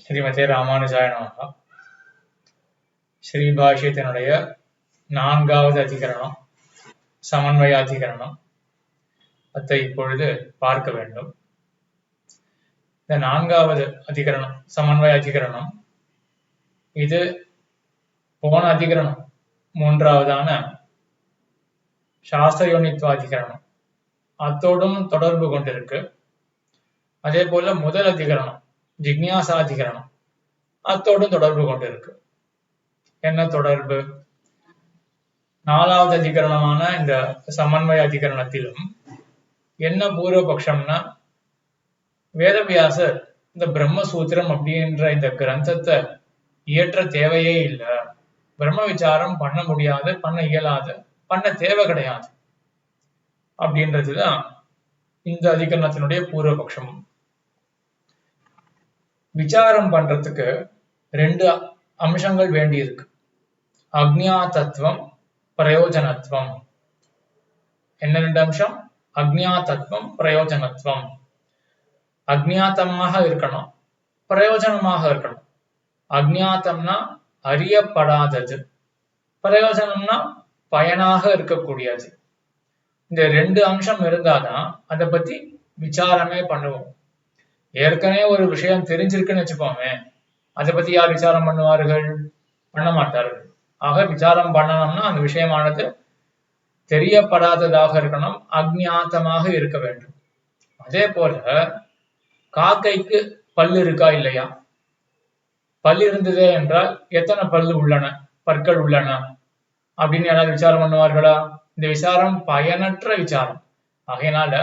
ஸ்ரீமதே ராமானுஜாய நமஹ. ஸ்ரீபாஷ்யத்தினுடைய 4வது அதிகரணம் சமன்வயாதிகரணம். அதை இப்பொழுது பார்க்க வேண்டும். இந்த 4வது அதிகரணம் சமன்வய அதிகரணம், இது போன அதிகரணம் 3வதான சாஸ்திரயோனித்வாதிகரணம் அத்தோடும் தொடர்பு கொண்டிருக்கு. அதே போல முதல் அதிகரணம் ஜிக்ஞாசாதிகரணம் அத்தோடும் தொடர்பு கொண்டிருக்கு. என்ன தொடர்பு? 4வது அதிகரணமான இந்த சமன்வய அதிகரணத்திலும் என்ன பூர்வபக்ஷம்னா, வேதவியாசர் இந்த பிரம்மசூத்திரம் அப்படின்ற இந்த கிரந்தத்தை இயற்ற தேவையே இல்லை, பிரம்ம விசாரம் பண்ண முடியாது, பண்ண இயலாது, பண்ண தேவை கிடையாது அப்படின்றதுதான் இந்த அதிகரணத்தினுடைய பூர்வபக்ஷம். விசாரம் பண்றதுக்கு 2 அம்சங்கள் வேண்டி இருக்கு. அக்ஞாதத்துவம், பிரயோஜனத்துவம். என்ன 2 அம்சம்? அக்ஞாதத்துவம், பிரயோஜனத்துவம். அக்ஞாதமாக இருக்கணும், பிரயோஜனமாக இருக்கணும். அக்ஞாதம்னா அறியப்படாதது, பிரயோஜனம்னா பயனாக இருக்கக்கூடியது. இந்த 2 அம்சம் இருந்தாதான் அதை பத்தி விசாரமே பண்ணுவோம். ஏற்கனவே ஒரு விஷயம் தெரிஞ்சிருக்குன்னு வச்சுப்போமே, அதை பத்தி யார் விசாரம் பண்ணுவார்கள்? பண்ண மாட்டார்கள். ஆக விசாரம் பண்ணணும்னா அந்த விஷயமானது தெரியப்படாததாக இருக்கணும், அக்ஞாதமாக இருக்க வேண்டும். அதே போல காக்கைக்கு பல்லு இருக்கா இல்லையா? பல் இருந்ததே என்றால் எத்தனை பல்லு உள்ளன, பற்கள் உள்ளன அப்படின்னு யாராவது விசாரம் பண்ணுவார்களா? இந்த விசாரம் பயனற்ற விசாரம். ஆகையினால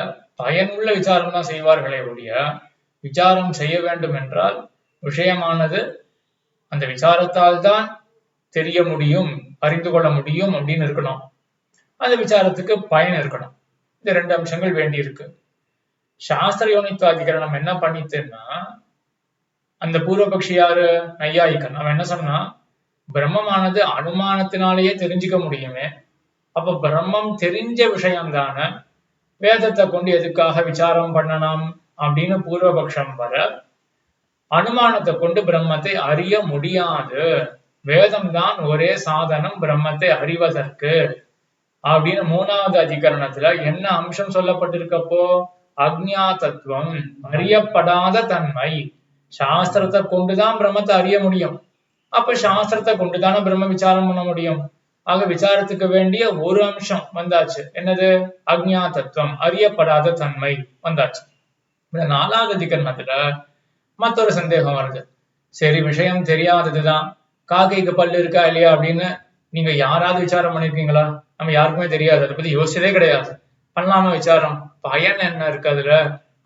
பயனுள்ள விசாரம் தான் செய்வார்களே ஒழிய, விசாரம் செய்ய வேண்டும் என்றால் விஷயமானது அந்த விசாரத்தால் தான் தெரிய முடியும், அறிந்து கொள்ள முடியும் அப்படின்னு இருக்கணும். அந்த விசாரத்துக்கு பயன் இருக்கணும். இந்த 2 அம்சங்கள் வேண்டி இருக்கு. சாஸ்திர யோனித்வாதிகரணம் என்ன பண்ணிட்டுன்னா, அந்த பூர்வபக்ஷி யாரு? நையாயிக்கன். அவன் என்ன சொன்னா, பிரம்மமானது அனுமானத்தினாலேயே தெரிஞ்சுக்க முடியுமே, அப்ப பிரம்மம் தெரிஞ்ச விஷயம் தானே, வேதத்தை கொண்டு எதுக்காக விசாரம் பண்ணலாம் அப்படின்னு பூர்வபக்ஷம் வர, அனுமானத்தை கொண்டு பிரம்மத்தை அறிய முடியாது, வேதம் தான் ஒரே சாதனம் பிரம்மத்தை அறிவதற்கு அப்படின்னு 3வது அதிகரணத்துல என்ன அம்சம் சொல்லப்பட்டிருக்கப்போ? அக்ஞாதத்துவம், அறியப்படாத தன்மை. சாஸ்திரத்தை கொண்டுதான் பிரம்மத்தை அறிய முடியும். அப்ப சாஸ்திரத்தை கொண்டுதானே பிரம்ம விசாரம் பண்ண முடியும். ஆக விசாரத்துக்கு வேண்டிய ஒரு அம்சம் வந்தாச்சு. என்னது? அக்ஞாதத்துவம், அறியப்படாத தன்மை வந்தாச்சு. இந்த 4வது அதிகரணத்துல மற்றொரு சந்தேகம் வருது. சரி, விஷயம் தெரியாததுதான், காக்கைக்கு பல்லு இருக்கா இல்லையா அப்படின்னு நீங்க யாராவது விசாரம் பண்ணிருக்கீங்களா? நம்ம யாருக்குமே தெரியாது, அதை பத்தி யோசிச்சதே கிடையாது. பண்ணலாம விசாரம்? பயன் என்ன இருக்கு அதுல?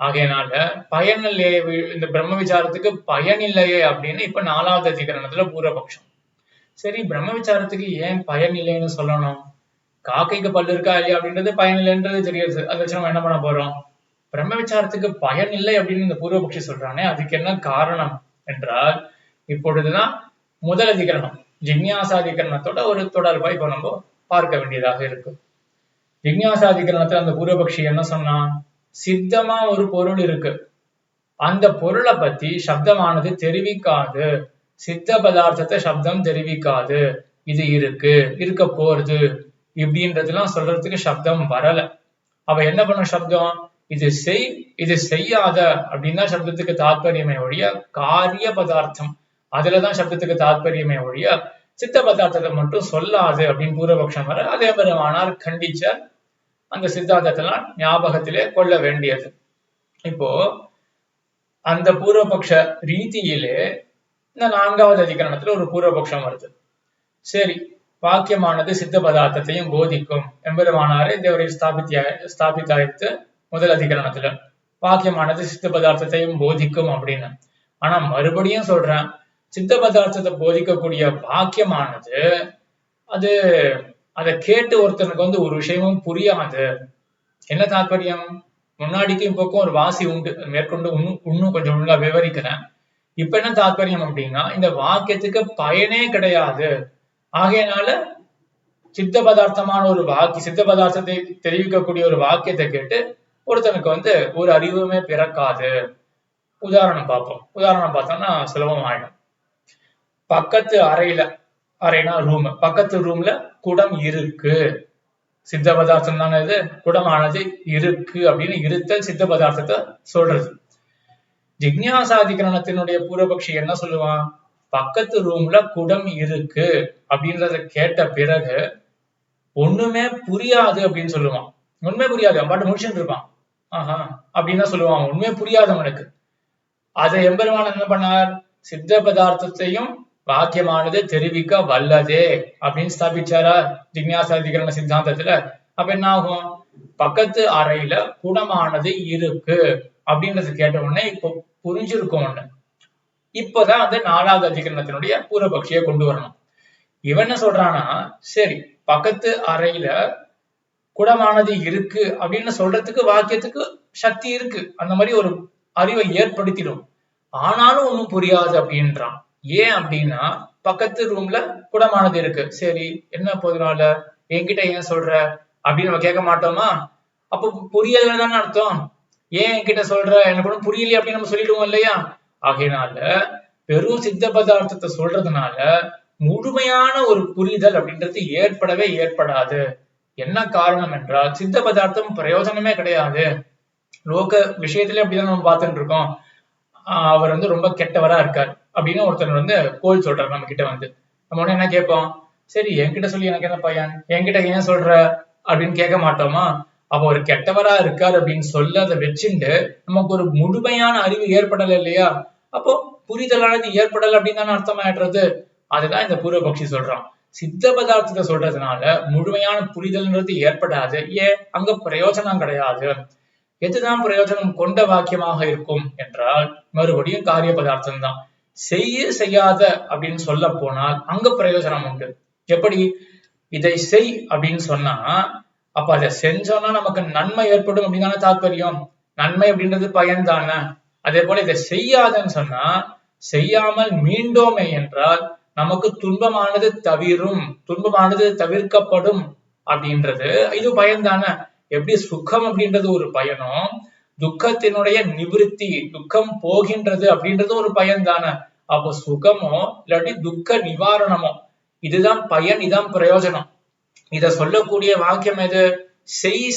ஆகையினால பயன் இல்லையே, இந்த பிரம்ம விசாரத்துக்கு பயன் இல்லையே அப்படின்னு இப்ப 4வது அதிகரணத்துல பூர்வபக்ஷம். சரி, பிரம்ம விசாரத்துக்கு ஏன் பயன் இல்லைன்னு சொல்லணும்? காக்கைக்கு பல்லு இருக்கா இல்லையா அப்படின்றது பயன் இல்லைன்றது தெரியாது, அதை வச்சு நம்ம என்ன பண்ண போறோம்? பிரம்ம விசாரத்துக்கு பயன் இல்லை அப்படின்னு இந்த பூர்வபக்ஷி சொல்றானே, அதுக்கு என்ன காரணம் என்றால், இப்பொழுதுதான் முதல் அதிகரணம் ஜிக்ஞாசாதிகரணத்தோட ஒரு தொடர்பை இப்ப நம்ம பார்க்க வேண்டியதாக இருக்கு. ஜிக்ஞாசாதிகரணத்துல அந்த பூர்வபக்ஷி என்ன சொன்னான்? சித்தமா ஒரு பொருள் இருக்கு, அந்த பொருளை பத்தி சப்தமானது தெரிவிக்காது, சித்த பதார்த்தத்தை சப்தம் தெரிவிக்காது, இது இருக்கு, இருக்க போறது இப்படின்றதுலாம் சொல்றதுக்கு சப்தம் வரல. அவ என்ன பண்ண சப்தம்? இது செய், இது செய்யாத அப்படின்னா சப்தத்துக்கு தாற்பயமே ஒழிய, காரிய பதார்த்தம் அதுலதான் சப்தத்துக்கு தாற்பயமே ஒழிய, சித்த பதார்த்தத்தை மட்டும் சொல்லாது அப்படின்னு பூர்வபக்ஷம் வர, அதே பெருமானார் கண்டிச்ச அந்த சித்தாந்தத்தெல்லாம் ஞாபகத்திலே கொள்ள வேண்டியது. இப்போ அந்த பூர்வபக்ஷ ரீதியிலே இந்த 4வது அதிகரணத்துல ஒரு பூர்வபக்ஷம் வருது. சரி, வாக்கியமானது சித்த பதார்த்தத்தையும் போதிக்கும் எம்பெருமானாரே தேவரை ஸ்தாபித்தாய்த்து முதல் அதிகரணத்துல வாக்கியமானது சித்த பதார்த்தத்தையும் போதிக்கும் அப்படின்னு. ஆனா மறுபடியும் சொல்றேன், சித்த பதார்த்தத்தை போதிக்கக்கூடிய வாக்கியமானது அது அதை கேட்டு ஒருத்தனுக்கு ஒரு விஷயமும் புரியாது. என்ன தாற்பயம்? முன்னாடிக்கு இப்போக்கும் ஒரு வாசி உண்டு, மேற்கொண்டு இன்னும் கொஞ்சம் ஒழுங்கா விவரிக்கிறேன். இப்ப என்ன தாற்பயம் அப்படின்னா, இந்த வாக்கியத்துக்கு பயனே கிடையாது. ஆகையினால சித்த பதார்த்தமான ஒரு சித்த பதார்த்தத்தை தெரிவிக்கக்கூடிய ஒரு வாக்கியத்தை கேட்டு ஒருத்தனுக்கு ஒரு அறிவுமே பிறக்காது உதாரணம் பார்ப்போம். உதாரணம் பார்த்தோம்னா சுலபம் ஆயிடும். பக்கத்து அறைனா ரூம், பக்கத்து ரூம்ல குடம் இருக்கு. சித்த பதார்த்தம் தானே இது. குடமானது இருக்கு அப்படின்னு இருத்தல் சித்த பதார்த்தத்தை சொல்றது. ஜிக்ஞாசாதிகரணத்தினுடைய பூர்வபக்ஷி என்ன சொல்லுவான்? பக்கத்து ரூம்ல குடம் இருக்கு அப்படின்றத கேட்ட பிறகு ஒண்ணுமே புரியாது அப்படின்னு சொல்லுவான். ஒண்ணுமே புரியாது, அவன் பாட்டு முடிச்சுட்டு இருப்பான். ஆஹா அப்படின்னு தான் சொல்லுவான். உண்மையே புரியாது அவனுக்கு. அதை எம்பெருமான் என்ன பண்ணார்? சித்த பதார்த்தத்தையும் வாக்கியமானது தெரிவிக்க வல்லதே அப்படின்னு ஸ்தாபிச்சாரா ஜிக்ஞாசாதிகரண சித்தாந்தத்துல. அப்ப என்ன ஆகும்? பக்கத்து அறையில குடமானது இருக்கு அப்படின்றது கேட்ட உடனே இப்போ புரிஞ்சிருக்கும் ஒண்ணு. இப்பதான் வந்து 4வது அதிகரணத்தினுடைய பூர்வபக்ஷியை கொண்டு வரணும். இவன் என்ன சொல்றான்னா, சரி பக்கத்து அறையில குடமானது இருக்கு அப்படின்னு சொல்றதுக்கு வாக்கியத்துக்கு சக்தி இருக்கு, அந்த மாதிரி ஒரு அறிவை ஏற்படுத்திடும். ஆனாலும் ஒன்னும் புரியாது அப்படின்றான். ஏன் அப்படின்னா, பக்கத்து ரூம்ல குடமானது இருக்கு, சரி என்ன போதுனால என்கிட்ட ஏன் சொல்ற அப்படின்னு நம்ம கேட்க மாட்டோமா? அப்ப புரியலதானே அர்த்தம். ஏன் என்கிட்ட சொல்ற, எனக்கு கூட புரியலையே அப்படின்னு நம்ம சொல்லிடுவோம் இல்லையா? ஆகையினால பெரும் சித்த பதார்த்தத்தை சொல்றதுனால முழுமையான ஒரு புரிதல் அப்படின்றது ஏற்படவே ஏற்படாது. என்ன காரணம் என்றால், சித்த பதார்த்தம் பிரயோஜனமே கிடையாது. லோக விஷயத்திலே அப்படிதான் நம்ம பார்த்துட்டு இருக்கோம். அவர் வந்து ரொம்ப கெட்டவரா இருக்கார் அப்படின்னு ஒருத்தர் வந்து கோல் சொல்றாரு நம்ம கிட்ட வந்து. நம்ம உடனே என்ன கேட்போம்? சரி என்கிட்ட சொல்லி எனக்கு என்ன பையன், என்கிட்ட ஏன் சொல்ற அப்படின்னு கேட்க மாட்டோமா? அப்போ ஒரு கெட்டவரா இருக்காரு அப்படின்னு சொல்ல அதை வச்சுட்டு நமக்கு ஒரு முழுமையான அறிவு ஏற்படல இல்லையா? அப்போ புரிதலானது ஏற்படல அப்படின்னு தானே அர்த்தமாயிடுறது. அதுதான் இந்த பூர்வபக்ஷி சொல்றான். சித்த பதார்த்தத்தை சொல்றதுனால முழுமையான புரிதல்ன்றது ஏற்படாது. ஏன்? அங்க பிரயோஜனம் கிடையாது. எதுதான் பிரயோஜனம் கொண்ட வாக்கியமாக இருக்கும் என்றால், மறுபடியும் காரிய பதார்த்தம் தான். செய்யாத அப்படின்னு சொல்ல போனால் அங்க பிரயோஜனம் உண்டு. எப்படி? இதை செய் அப்படின்னு சொன்னா, அப்ப அதை செஞ்சோம்னா நமக்கு நன்மை ஏற்படும் அப்படின்னு தானே தாற்பயம். நன்மை அப்படின்றது பயன் தானே. அதே போல இதை செய்யாதன்னு சொன்னா, செய்யாமல் மீண்டோமே என்றால் நமக்கு துன்பமானது துன்பமானது தவிர்க்கப்படும் அப்படின்றது இது பயன் தானே. எப்படி சுகம் அப்படின்றது ஒரு பயனும், துக்கத்தினுடைய நிவிருத்தி, துக்கம் போகின்றது அப்படின்றது ஒரு பயன் தானே. அப்போ சுகமோ இல்லாட்டி துக்க நிவாரணமோ இதுதான் பயன், இதுதான் பிரயோஜனம். இத சொல்லக்கூடிய வாக்கியம் எது?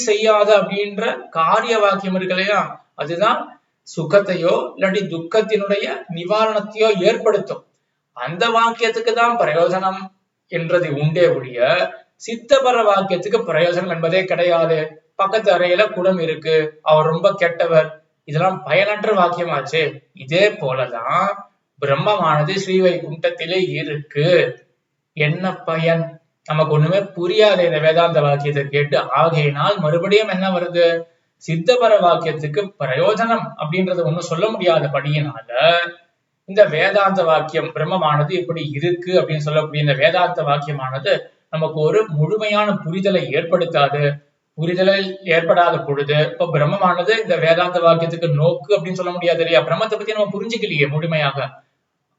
செய்யாத அப்படின்ற காரிய வாக்கியம் இருக்கு இல்லையா? அதுதான் சுகத்தையோ இல்லாட்டி துக்கத்தினுடைய நிவாரணத்தையோ ஏற்படுத்தும். அந்த வாக்கியத்துக்கு தான் பிரயோஜனம் என்றது உண்டே ஒழிய சித்தபர வாக்கியத்துக்கு பிரயோஜனம் என்பதே கிடையாது. பக்கத்து அறையில குடம் இருக்கு, அவர் ரொம்ப கெட்டவர், இதெல்லாம் பயனற்ற வாக்கியமாச்சு. இதே போலதான் பிரம்மமானது ஸ்ரீவைகுண்டத்திலே இருக்கு, என்ன பயன்? நமக்கு ஒண்ணுமே புரியாது இந்த வேதாந்த வாக்கியத்தை கேட்டு. ஆகையினால் மறுபடியும் என்ன வருது? சித்தபர வாக்கியத்துக்கு பிரயோஜனம் அப்படின்றது ஒண்ணும் சொல்ல முடியாத படியினால இந்த வேதாந்த வாக்கியம் பிரம்மமானது இப்படி இருக்கு அப்படின்னு சொல்லக்கூடிய இந்த வேதாந்த வாக்கியமானது நமக்கு ஒரு முழுமையான புரிதலை ஏற்படுத்தாது. புரிதலை ஏற்படாத பொழுது இப்ப பிரம்மமானது இந்த வேதாந்த வாக்கியத்துக்கு நோக்கு அப்படின்னு சொல்ல முடியாது இல்லையா? பிரம்மத்தை பத்தி நம்ம புரிஞ்சுக்கலையே முழுமையாக.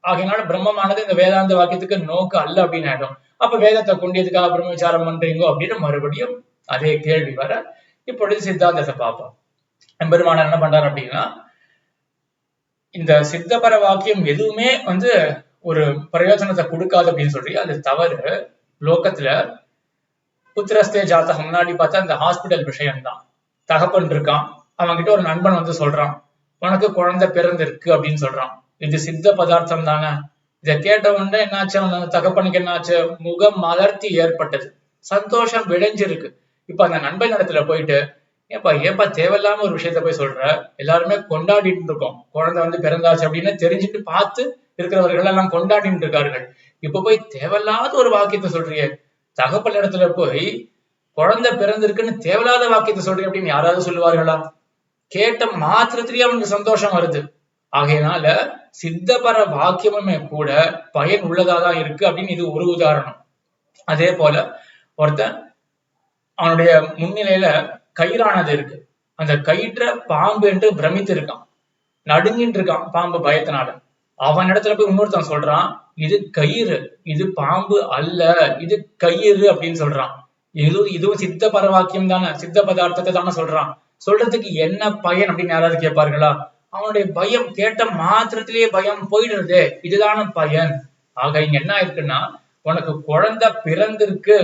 ஆகையினால பிரம்மமானது இந்த வேதாந்த வாக்கியத்துக்கு நோக்கு அல்ல அப்படின்னு ஆயிடும். அப்ப வேதத்தை கொண்டு எதுக்காக பிரம்ம விசாரம் பண்றீங்கோ அப்படின்னு மறுபடியும் அதே கேள்வி வர, இப்பொழுது சித்தாந்தத்தை பார்ப்போம். எம்பெருமானார் என்ன பண்றாரு அப்படின்னா, இந்த சித்தபர வாக்கியம் எதுவுமே வந்து ஒரு பிரயோஜனத்தை கொடுக்காது அப்படின்னு சொல்றீங்க, அது தவறு. லோகத்துல புத்திரஸ்தே ஜாதகம் முன்னாடி பார்த்தா இந்த ஹாஸ்பிட்டல் விஷயம்தான். தகப்பன் இருக்கான், அவன்கிட்ட ஒரு நண்பன் வந்து சொல்றான், உனக்கு குழந்தை பிறந்திருக்கு அப்படின்னு சொல்றான். இது சித்த பதார்த்தம் தானே. இதை கேட்ட உடனே என்னாச்சு? தகப்பனுக்கு என்னாச்சு? முகம் மலர்த்தி ஏற்பட்டது, சந்தோஷம் விளைஞ்சிருக்கு. இப்ப அந்த நண்பன் இடத்துல போயிட்டு, ஏப்பா தேவையில்லாம ஒரு விஷயத்த போய் சொல்ற, எல்லாருமே கொண்டாடிட்டு இருக்கோம், குழந்தை வந்து பிறந்தாச்சு அப்படின்னு தெரிஞ்சுட்டு பார்த்து இருக்கிறவர்கள் எல்லாம் கொண்டாடிட்டு இருக்கார்கள். இப்ப போய் தேவையில்லாத ஒரு வாக்கியத்தை சொல்றியே, தகப்பன் இடத்துல போய் குழந்தை பிறந்திருக்குன்னு தேவையில்லாத வாக்கியத்தை சொல்றீங்க அப்படின்னு யாராவது சொல்லுவார்களா? கேட்ட மாத்திரத்திலேயே அவனுக்கு சந்தோஷம் வருது. ஆகையினால சித்தபர வாக்கியமுமே கூட பயன் உள்ளதாதான் இருக்கு அப்படின்னு இது ஒரு உதாரணம். அதே போல ஒருத்தன் அவனுடைய முன்னிலையில கயிறானது இருக்கு, அந்த கயிற்ற பாம்பு என்று பிரமித்து இருக்கான், நடுங்கிட்டு இருக்கான் பாம்பு பயத்தினால. அவன் இடத்துல போய் இன்னொருத்தன் சொல்றான், இது கயிறு, இது பாம்பு அல்ல, இது கயிறு அப்படின்னு சொல்றான். இதுவும் சித்த பரவாக்கியம் தானே, சித்த பதார்த்தத்தை தானே சொல்றான். சொல்றதுக்கு என்ன பயன் அப்படின்னு யாராவது கேட்பார்களா? அவனுடைய பயம் கேட்ட மாத்திரத்திலேயே பயம் போயிடுறது. இதுதான பயன். ஆக இங்க என்ன இருக்குன்னா, உனக்கு குழந்தை பிறந்திருக்கு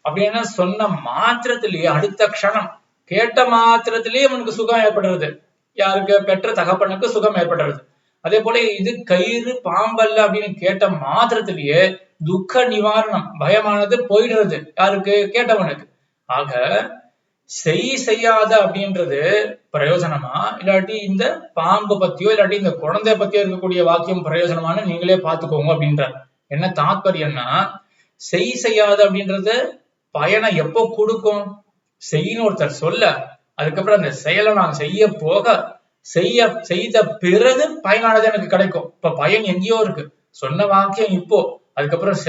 அப்படின்னு சொன்ன மாத்திரத்திலேயே அடுத்த க்ஷணம் கேட்ட மாத்திரத்திலேயே உனக்கு சுகம் ஏற்படுறது. யாருக்கு? பெற்ற தகப்பனுக்கு சுகம் ஏற்படுறது. அதே போல இது கயிறு பாம்பல்ல அப்படின்னு கேட்ட மாத்திரத்திலேயே துக்க நிவாரணம், பயமானது போயிடுறது. யாருக்கு? கேட்டவனுக்கு. ஆக செய்யாத அப்படின்றது பிரயோஜனமா, இல்லாட்டி இந்த பாம்பு பத்தியோ இல்லாட்டி இந்த குழந்தை பத்தியோ இருக்கக்கூடிய வாக்கியம் பிரயோஜனமான நீங்களே பாத்துக்கோங்க அப்படின்றார். என்ன தாத்பரியம்னா, செய்யாத அப்படின்றது பயனை எப்போ கொடுக்கும்? செய்யணும் ஒருத்தர் சொல்ல, அதுக்கப்புறம் அந்த செயலை நான் செய்ய போக செய்த பிறகு பயனானது எனக்கு கிடைக்கும். இப்ப பயன் எங்கேயோ இருக்கு, சொன்ன வாக்கியம் இப்போ, அதுக்கப்புறம்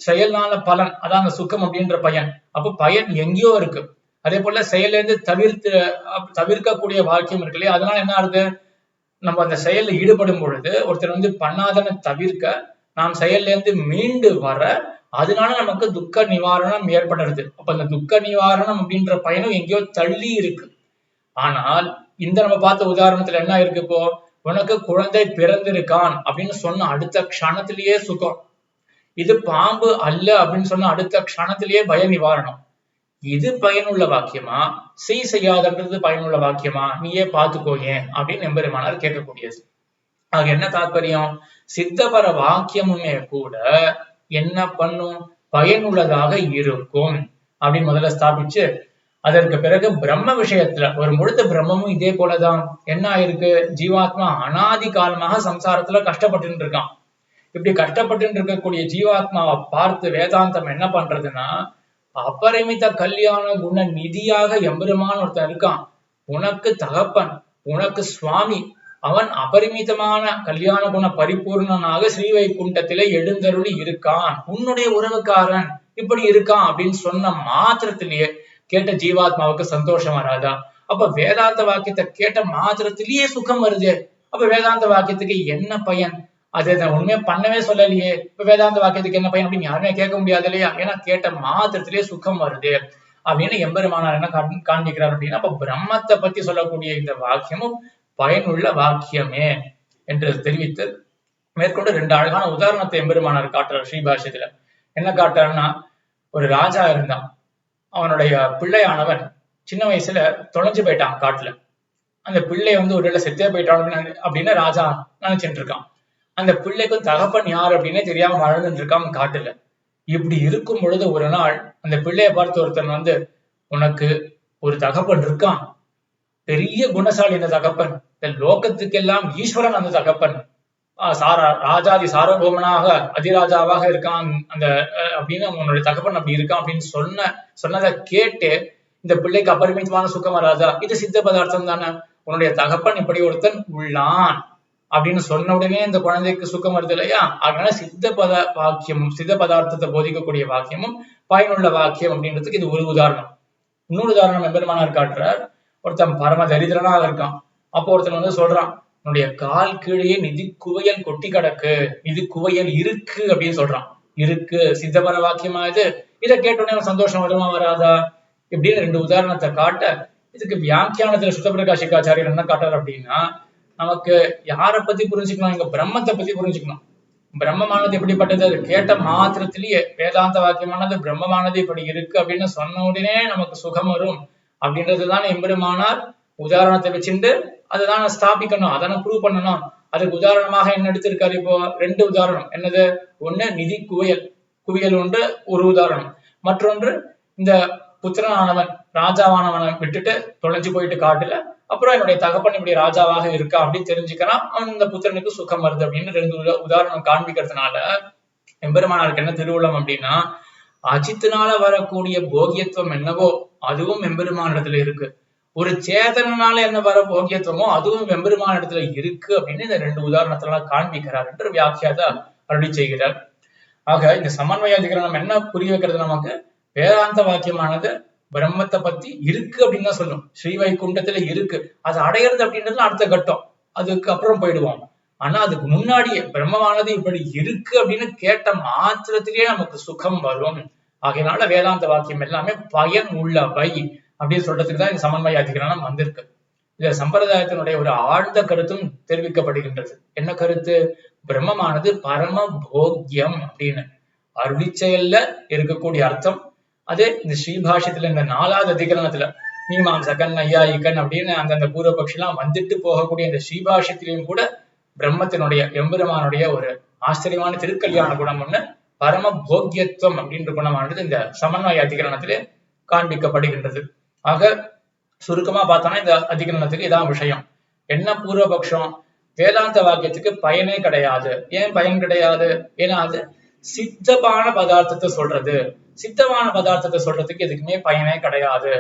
செயல்னால பலன், அதான் அந்த சுக்கம் அப்படின்ற பயன். அப்ப பயன் எங்கேயோ இருக்கு. அதே போல செயல இருந்து தவிர்க்கக்கூடிய வாக்கியம் இருக்கு இல்லையா, அதனால என்ன ஆகுது? நம்ம அந்த செயல்ல ஈடுபடும் பொழுது ஒருத்தர் பண்ணாதன தவிர்க்க, நாம் செயல்ல இருந்து மீண்டு வர, அதனால நமக்கு துக்க நிவாரணம் ஏற்படுறது. அப்ப அந்த துக்க நிவாரணம் அப்படின்ற பயனும் எங்கேயோ தள்ளி இருக்கு. ஆனால் இந்த நம்ம பார்த்த உதாரணத்துல என்ன இருக்கு? இப்போ உனக்கு குழந்தை பிறந்திருக்கான் அப்படின்னு சொன்ன அடுத்த க்ஷணத்திலேயே சுகம். இது பாம்பு அல்ல அப்படின்னு சொன்ன அடுத்த க்ஷணத்திலேயே பய நிவாரணம். இது பயனுள்ள வாக்கியமா, செய்யாதன்றது பயனுள்ள வாக்கியமா, நீயே பார்த்துக்கோ ஏன் அப்படின்னு எம்பெருமானார் கேட்கக்கூடியது. ஆக என்ன தாற்பயம்? சித்தபர வாக்கியமுமே கூட என்ன பண்ணும்? பயனுள்ளதாக இருக்கும் அப்படின்னு முதல்ல ஸ்தாபிச்சு, அதற்கு பிறகு பிரம்ம விஷயத்துல ஒரு முழுத்த பிரம்மமும் இதே போலதான். என்ன ஆயிருக்கு? ஜீவாத்மா அனாதி காலமாக சம்சாரத்துல கஷ்டப்பட்டு இருக்கான். இப்படி கஷ்டப்பட்டு இருக்கக்கூடிய ஜீவாத்மாவை பார்த்து வேதாந்தம் என்ன பண்றதுன்னா, அபரிமித கல்யாண குண நிதியாக எம்பெருமான் ஒருத்தன் இருக்கான், உனக்கு தகப்பன், உனக்கு சுவாமி, அவன் அபரிமிதமான கல்யாண குண பரிபூர்ணனாக ஸ்ரீவைகுண்டத்திலே எழுந்தருளி இருக்கான், உன்னுடைய உறவுக்காரன் இப்படி இருக்கான் அப்படின்னு சொன்ன மாத்திரத்திலேயே கேட்ட ஜீவாத்மாவுக்கு சந்தோஷம் வராதா? அப்ப வேதாந்த வாக்கியத்தை கேட்ட மாத்திரத்திலேயே சுகம் வருது. அப்ப வேதாந்த வாக்கியத்துக்கு என்ன பயன்? அதை உண்மையா பண்ணவே சொல்லலையே, இப்ப வேதாந்த வாக்கியத்துக்கு என்ன பயன் அப்படின்னு யாருமே கேட்க முடியாது இல்லையா? ஏன்னா கேட்ட மாத்திரத்திலேயே சுகம் வருது அப்படின்னு எம்பெருமானார் என்ன காண்பிக்கிறார் அப்படின்னா, அப்ப பிரம்மத்தை பத்தி சொல்லக்கூடிய இந்த வாக்கியமும் பயனுள்ள வாக்கியமே என்று தெரிவித்து மேற்கொண்டு 2 அழகான உதாரணத்தை எம்பெருமானார் காட்டுறார் ஸ்ரீபாஷ்யத்துல. என்ன காட்டுறாருன்னா, ஒரு ராஜா இருந்தான், அவனுடைய பிள்ளையானவன் சின்ன வயசுல தொலைஞ்சு போயிட்டான் காட்டுல. அந்த பிள்ளை ஒருவேளை செத்தே போயிட்டான் அப்படின்னு ராஜா நினைச்சிட்டு இருக்கான். அந்த பிள்ளைக்கும் தகப்பன் யார் அப்படின்னே தெரியாம வாழ்ந்துட்டு இருக்கான் காட்டுல. இப்படி இருக்கும் பொழுது ஒரு நாள் அந்த பிள்ளைய பார்த்து ஒருத்தன் உனக்கு ஒரு தகப்பன் இருக்கான், பெரிய குணசாலி அந்த தகப்பன், இந்த லோகத்துக்கெல்லாம் ஈஸ்வரன் அந்த தகப்பன், ராஜாதி சார்வபௌமனாக அதிராஜாவாக இருக்கான் அந்த அப்படின்னு உன்னுடைய தகப்பன் அப்படி இருக்கான் அப்படின்னு சொன்னதை கேட்டு இந்த பிள்ளைக்கு அபரிமிதமான சுகம் வராதா? இது சித்த பதார்த்தம் தானே. உன்னுடைய தகப்பன் இப்படி ஒருத்தன் உள்ளான் அப்படின்னு சொன்ன உடனே இந்த குழந்தைக்கு சுகம் வருது இல்லையா? அதனால சித்த பதார்த்தத்தை போதிக்கக்கூடிய வாக்கியமும் பயனுள்ள வாக்கியம் அப்படின்றதுக்கு இது ஒரு உதாரணம். இன்னொரு உதாரணம் எம்பெருமானார் காட்டுறார். ஒருத்தன் பரம தரித்திரனாக இருக்கான். அப்போ ஒருத்தன் சொல்றான், உன்னுடைய கால் கீழே நிதி குவையல் கொட்டி கிடக்கு, நிதி குவையல் இருக்கு அப்படின்னு சொல்றான். இருக்கு சித்தபர வாக்கியமா இது? இதை கேட்டோடனே சந்தோஷம் வருமா வராதா? இப்படின்னு 2 உதாரணத்தை காட்ட, இதுக்கு வியாக்கியானத்துல சுத்தபிரகாசிகாச்சாரியர் என்ன காட்டுறாரு அப்படின்னா, நமக்கு யாரை பத்தி புரிஞ்சுக்கணும்? இங்க பிரம்மத்தை பத்தி புரிஞ்சுக்கணும். பிரம்மமானது எப்படிப்பட்டது? அது கேட்ட மாத்திரத்திலேயே வேதாந்த வாக்கியமானது பிரம்மமானது இப்படி இருக்கு அப்படின்னு சொன்ன உடனே நமக்கு சுகம் வரும் அப்படின்றதுதான் எம்பெருமானார் உதாரணத்தை வச்சுட்டு அதுதான் ஸ்தாபிக்கணும், அதனை ப்ரூவ் பண்ணணும். அதுக்கு உதாரணமாக என்ன எடுத்திருக்காரு? இப்போ 2 உதாரணம். என்னது? ஒண்ணு நிதி குவியல் ஒன்று ஒரு உதாரணம், மற்றொன்று இந்த புத்திரனானவன் ராஜாவானவனை விட்டுட்டு தொலைஞ்சு போயிட்டு காட்டுல, அப்புறம் என்னுடைய தகப்பன் இப்படி ராஜாவாக இருக்கா அப்படின்னு தெரிஞ்சுக்கிறான், அவன் இந்த புத்திரனுக்கு சுகம் வருது அப்படின்னு 2 உதாரணம் காண்பிக்கிறதுனால எம்பெருமானாருக்கு என்ன திருவுள்ளம் அப்படின்னா, அஜித்தினால வரக்கூடிய போகியத்துவம் என்னவோ அதுவும் எம்பெருமானிடத்துல இருக்கு, ஒரு சேதனால என்ன வர போகியத்துவமோ அதுவும் எம்பெருமான இடத்துல இருக்கு அப்படின்னு இந்த 2 உதாரணத்தெல்லாம் காண்பிக்கிறார் என்று வியாக்கியாத அருளி செய்கிறார். ஆக இந்த சமன்வய அதிகரணம் என்ன புரிய வைக்கிறது? நமக்கு வேதாந்த வாக்கியமானது பிரம்மத்தை பத்தி இருக்கு அப்படின்னு தான் சொல்லும், ஸ்ரீவைகுண்டத்துல இருக்கு, அது அடையிறது அப்படின்றது அடுத்த கட்டம், அதுக்கு அப்புறம் போயிடுவோம். ஆனா அதுக்கு முன்னாடியே பிரம்மமானது இப்படி இருக்கு அப்படின்னு கேட்ட மாத்திரத்திலேயே நமக்கு சுகம் வரும். ஆகையினால வேதாந்த வாக்கியம் எல்லாமே பயன் உள்ளவை அப்படின்னு சொல்றதுக்கு தான் இந்த சமன்வய அதிகரணம் வந்திருக்கு. இந்த சம்பிரதாயத்தினுடைய ஒரு ஆழ்ந்த கருத்தும் தெரிவிக்கப்படுகின்றது. என்ன கருத்து? பிரம்மமானது பரம போக்யம் அப்படின்னு அருளி செயல்ல இருக்கக்கூடிய அர்த்தம். அதே இந்த ஸ்ரீபாஷ்யத்துல இந்த 4வது அதிகரணத்துல மீமாம்சகன் நையாயிகன் அப்படின்னு அந்தந்த பூர்வபக்ஷி எல்லாம் வந்துட்டு போகக்கூடிய இந்த ஸ்ரீபாஷ்யத்திலையும் கூட பிரம்மத்தினுடைய எம்பெருமானுடைய ஒரு ஆச்சரியமான திருக்கல்யாண குணம் ஒண்ணு பரம போக்கியத்துவம் அப்படின்ற குணமானது இந்த சமன்வய அதிகரணத்திலே காண்பிக்கப்படுகின்றது. ஆக சுருக்கமா பார்த்தோம்னா இந்த அதிகரணத்துக்கு இதான் விஷயம். என்ன பூர்வபக்ஷம்? வேதாந்த வாக்கியத்துக்கு பயனே கிடையாது. ஏன் பயன் கிடையாது? ஏன்னா அது சித்தமான பதார்த்தத்தை சொல்றது. சித்தமான பதார்த்தத்தை சொல்றதுக்கு எதுக்குமே பயனே கிடையாது.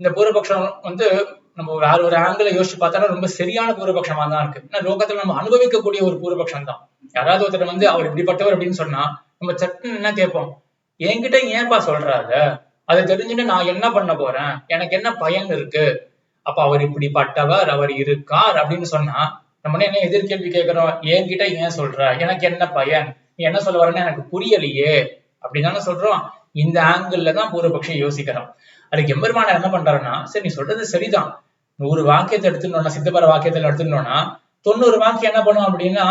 இந்த பூர்வபக்ஷம் நம்ம ஒரு ஆங்கிள் யோசிச்சு பார்த்தா ரொம்ப சரியான பூர்வபக்ஷமா தான் இருக்கு. ஏன்னா லோகத்துல நம்ம அனுபவிக்கக்கூடிய ஒரு பூர்வபக்ஷம் தான். யாராவது ஒருத்தர் அவர் இப்படிப்பட்டவர் அப்படின்னு சொன்னா நம்ம சட்டுன்னு என்ன கேட்போம்? என்கிட்ட ஏன்பா சொல்றாரு? அதை தெரிஞ்சுட்டு நான் என்ன பண்ண போறேன்? எனக்கு என்ன பயன் இருக்கு? அப்ப அவர் இப்படிப்பட்டவர், அவர் இருக்கார் அப்படின்னு சொன்னா நம்ம என்ன எதிர்கேள்வி கேட்கிறோம்? என்கிட்ட ஏன் சொல்ற? எனக்கு என்ன பயன்? நீ என்ன சொல்ல வரேன்னு எனக்கு புரியலையே அப்படிதானே சொல்றோம். இந்த ஆங்கிள் தான் பூர்வபக்ஷம் யோசிக்கிறோம். அதுக்கு எம்பெருமானார் என்ன பண்றாருன்னா, சரி நீ சொல்றது சரிதான், 100 வாக்கியத்தை எடுத்துட்டோம்னா, சித்தபர வாக்கியத்துல எடுத்துட்டோம்னா 90 வாக்கியம் என்ன பண்ணும் அப்படின்னா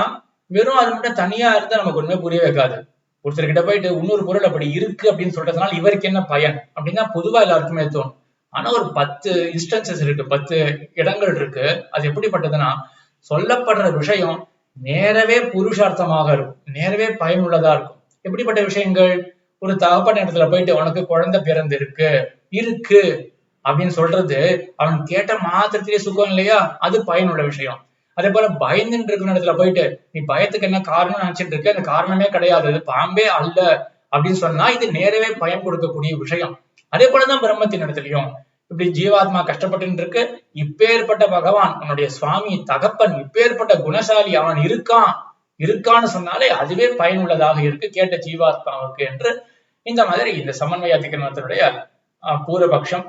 வெறும் அது மட்டும் தனியா இருந்தா நமக்கு ஒண்ணுமே புரிய வைக்காது. ஒருத்தர்கிட்ட போயிட்டு 300 பொருள் அப்படி இருக்கு அப்படின்னு சொல்றதுனால இவருக்கு என்ன பயன் அப்படின்னா பொதுவா எல்லாருக்குமே தோணும். ஆனா ஒரு 10 இன்ஸ்டன்சஸ் இருக்கு, 10 இடங்கள் இருக்கு. அது எப்படிப்பட்டதுன்னா சொல்லப்படுற விஷயம் நேரவே புருஷார்த்தமாக இருக்கும், நேரவே பயனுள்ளதா இருக்கும். எப்படிப்பட்ட விஷயங்கள்? ஒரு தகப்பன் இடத்துல போயிட்டு உனக்கு குழந்தை பிறந்து இருக்கு அப்படின்னு சொல்றது அவன் கேட்ட மாத்திரத்திலே சுகம் இல்லையா? அது பயனுள்ள விஷயம். அதே போல பயந்துட்டு இருக்கிற இடத்துல போயிட்டு நீ பயத்துக்கு என்ன காரணம் நினைச்சிட்டு இருக்க, அந்த காரணமே கிடையாது, அது பாம்பே அல்ல அப்படின்னு சொன்னா இது நேரவே பயன் கொடுக்கக்கூடிய விஷயம். அதே போலதான் பிரம்மத்தின் இடத்துலயும் இப்படி ஜீவாத்மா கஷ்டப்பட்டு இருக்கு, இப்பேற்பட்ட பகவான் உன்னுடைய சுவாமி தகப்பன் இப்பேற்பட்ட குணசாலி அவன் இருக்கான்னு சொன்னாலே அதுவே பயனுள்ளதாக இருக்கு கேட்ட ஜீவாத்மாவுக்கு என்று இந்த மாதிரி இந்த சமன்வய அதிகரணத்தினுடைய பூர்வபக்ஷம்.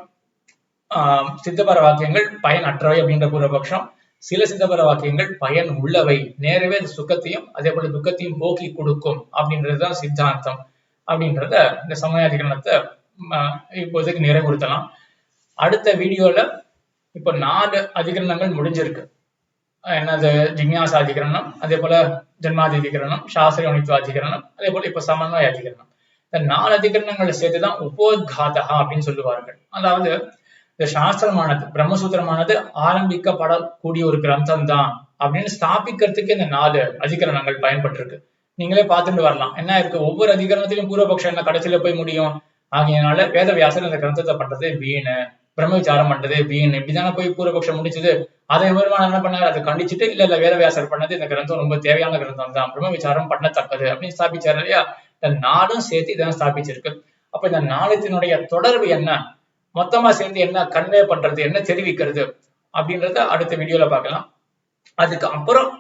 சித்தபர வாக்கியங்கள் பயனற்றவை அப்படின்ற பூர்வபக்ஷம். சில சித்தபர வாக்கியங்கள் பயன் உள்ளவை, நேரவே சுகத்தையும் அதே போல துக்கத்தையும் போக்கி கொடுக்கும் அப்படின்றதுதான் சித்தாந்தம் அப்படின்றத இந்த சமன்வய அதிகரணத்தை இப்போதைக்கு நிறைவுறுத்தலாம். அடுத்த வீடியோல இப்போ 4 அதிகரணங்கள் முடிஞ்சிருக்கு. என்னது? ஜிக்ஞாசா அதிகரணம், அதே போல ஜென்மாதி அதிகரணம், சாஸ்திர யோனித்துவ அதிகரணம், அதே போல இப்ப சமன்வய அதிகரணம். இந்த 4 அதிகரணங்களை சேர்த்துதான் உபோத்காதகா அப்படின்னு சொல்லுவார்கள். அதாவது இந்த சாஸ்திரமானது பிரம்மசூத்திரமானது ஆரம்பிக்கப்படக்கூடிய ஒரு கிரந்தம் தான் அப்படின்னு ஸ்தாபிக்கிறதுக்கு இந்த 4 அதிகரணங்கள் பயன்பட்டிருக்கு. நீங்களே பார்த்துட்டு வரலாம். என்ன இருக்கு? ஒவ்வொரு அதிகரணத்திலும் பூர்வபக்ஷம் என்ன கடைசியில போய் முடியும். ஆகையினால வேதவியாசர் இந்த கிரந்தத்தை பண்றது வீணு, பிரம்ம விசாரம் பண்றது வீணு, இப்படிதானே போய் பூர்வபக்ஷம் முடிச்சது. அதை பெருமான் என்ன பண்ணாரு? அதை கண்டிச்சுட்டு இல்ல வேதவியாசர் பண்ணது இந்த கிரந்தம் ரொம்ப தேவையான கிரந்தம் தான், பிரம்ம விசாரம் பண்ணத்தக்கது அப்படின்னு ஸ்தாபிச்சாரு இல்லையா? இந்த 4ம் சேர்த்து இதான் ஸ்தாபிச்சிருக்கு. அப்ப இந்த 4த்தினுடைய தொடர்பு என்ன, மொத்தமா சேர்ந்து என்ன கன்வே பண்றது, என்ன தெரிவிக்கிறது அப்படின்றத அடுத்த வீடியோல பார்க்கலாம். அதுக்கு அப்புறம்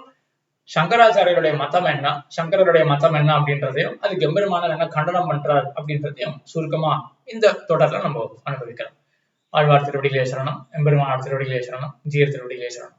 சங்கராச்சாரியருடைய மதம் என்ன, சங்கரருடைய மதம் என்ன அப்படின்றதையும், அதுக்கு எம்பெருமானார் என்ன கண்டனம் பண்றார் அப்படின்றதையும் சுருக்கமா இந்த தொடர்ல நம்ம அனுபவிக்கலாம். ஆழ்வார் திருவடிகளே சரணம், எம்பெருமானார் திருவடிகளே சரணம், ஜீயர் திருவடிகளே சரணம்.